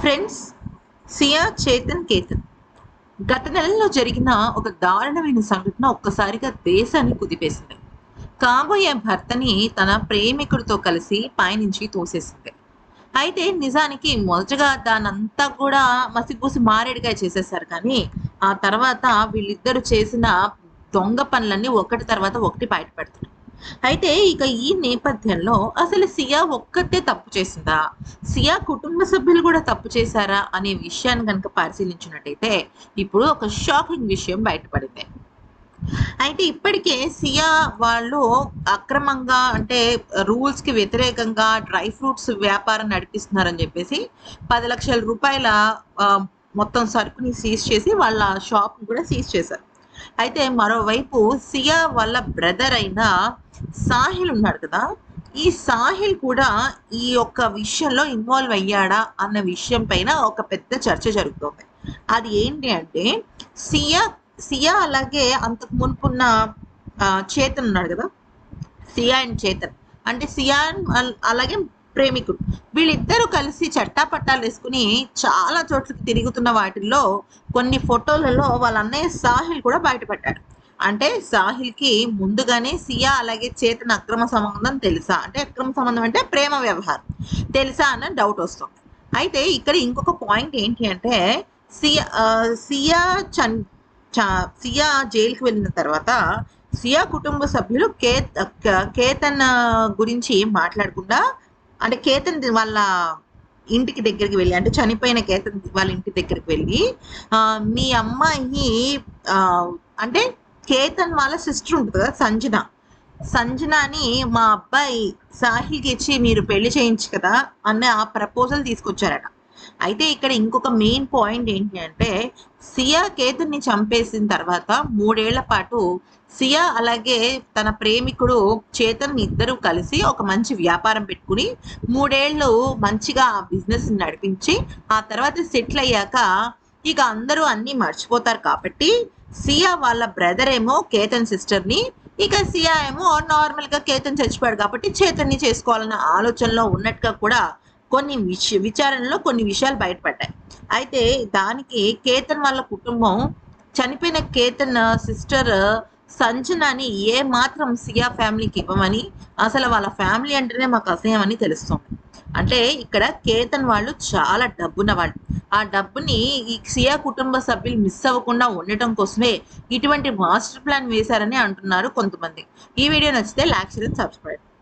Friends, సియా, చేతన్, కేతన్ గత నెలలో జరిగిన ఒక దారుణమైన సంఘటన ఒక్కసారిగా దేశాన్ని కుదిపేసింది. కాబోయే భర్తని తన ప్రేమికుడితో కలిసి పైనుంచి తోసేసింది. అయితే నిజానికి మొదటగా దానంతా కూడా మసిపూసి మారేడుకాయ చేసేసారు. కానీ ఆ తర్వాత వీళ్ళిద్దరూ చేసిన దొంగ పనులన్నీ ఒకటి తర్వాత ఒకటి బయటపడుతున్నాయి. అయితే ఇక ఈ నేపథ్యంలో అసలు సియా ఒక్కతే తప్పు చేసిందా? సియా కుటుంబ సభ్యులు కూడా తప్పు చేశారా? అనే విషయాన్ని గనుక పరిశీలించినట్టయితే ఇప్పుడు ఒక షాకింగ్ విషయం బయటపడింది. అయితే ఇప్పటికే సియా వాళ్ళు అక్రమంగా అంటే రూల్స్‌కి వ్యతిరేకంగా డ్రై ఫ్రూట్స్ వ్యాపారం నడిపిస్తున్నారని జెప్పేసి 10,00,000 రూపాయల మొత్తం సరుకుని సీజ్ చేసి వాళ్ళ షాప్‌ని కూడా సీజ్ చేశారు. అయితే మరోవైపు సియా వాళ్ళ బ్రదర్ అయిన సాహిల్ ఉన్నాడు కదా! ఈ సాహిల్ కూడా ఈ యొక్క విషయంలో ఇన్వాల్వ్ అయ్యాడా అన్న విషయం పైన ఒక పెద్ద చర్చ జరుగుతోంది. అది ఏంటి అంటే సియా సియా అలాగే అంతకు మునుపున్న చేతన్ ఉన్నాడు కదా! సియా అండ్ చేతన్. అంటే సియా అలాగే ప్రేమికుడు. వీళ్ళిద్దరూ కలిసి చట్టాపట్టాలు వేసుకుని చాలా చోట్లకి తిరుగుతున్న వాటిల్లో కొన్ని ఫోటోలలో వాళ్ళ అన్నయ్య సాహిల్ కూడా బయటపడ్డాడు. అంటే సాహిల్‌కి ముందుగానే సియా అలాగే చేతన్ అక్రమ సంబంధం తెలుసా? అంటే అక్రమ సంబంధం అంటే ప్రేమ వ్యవహారం. తెలుసా అన్న డౌట్ వస్తుంది. అయితే ఇక్కడ ఇంకొక పాయింట్ ఏంటి అంటే సియా చన్ చ సియా జైలుకి వెళ్ళిన తర్వాత సియా కుటుంబ సభ్యులు కేతన్ గురించి మాట్లాడకుండా అంటే కేతన్ వాళ్ళ ఇంటికి దగ్గరికి వెళ్ళి అంటే చనిపోయిన కేతన్ వాళ్ళ ఇంటి దగ్గరికి వెళ్ళి మీ అమ్మాయి అంటే కేతన్ వాళ్ళ సిస్టర్ ఉంటుంది కదా సంజనాని మా అబ్బాయి సాహిల్కి ఇచ్చి మీరు పెళ్లి చేయించు కదా అన్న ఆ ప్రపోజల్ తీసుకొచ్చారట. అయితే ఇక్కడ ఇంకొక మెయిన్ పాయింట్ ఏంటి అంటే సియా కేతన్ని చంపేసిన తర్వాత 3 ఏళ్ల పాటు సియా అలాగే తన ప్రేమికుడు చేతన్ ఇద్దరు కలిసి ఒక మంచి వ్యాపారం పెట్టుకుని 3 ఏళ్ళు మంచిగా ఆ బిజినెస్ నడిపించి ఆ తర్వాత సెటిల్ అయ్యాక ఇక అందరూ అన్నీ మర్చిపోతారు కాబట్టి సియా వాళ్ళ బ్రదర్ ఏమో కేతన్ సిస్టర్ని, ఇక సియా ఏమో నార్మల్గా కేతన్ చచ్చిపోయాడు కాబట్టి చేతన్ని చేసుకోవాలన్న ఆలోచనలో ఉన్నట్టుగా కూడా కొన్ని విచారణలో కొన్ని విషయాలు బయటపడ్డాయి. అయితే దానికి కేతన్ వాళ్ళ కుటుంబం చనిపోయిన కేతన్ సిస్టర్ సంజనాని ఏ మాత్రం సియా ఫ్యామిలీకి ఇవ్వమని, అసలు వాళ్ళ ఫ్యామిలీ అంటేనే మాకు అసహ్యం అని తెలుస్తుంది. అంటే ఇక్కడ కేతన్ వాళ్ళు చాలా డబ్బున్న వాళ్ళు. ఆ డబ్బుని ఈ సియా కుటుంబ సభ్యులు మిస్ అవ్వకుండా ఉండటం కోసమే ఇటువంటి మాస్టర్ ప్లాన్ వేశారని అంటున్నారు కొంతమంది. ఈ వీడియో నచ్చితే లైక్, షేర్, సబ్స్క్రైబ్.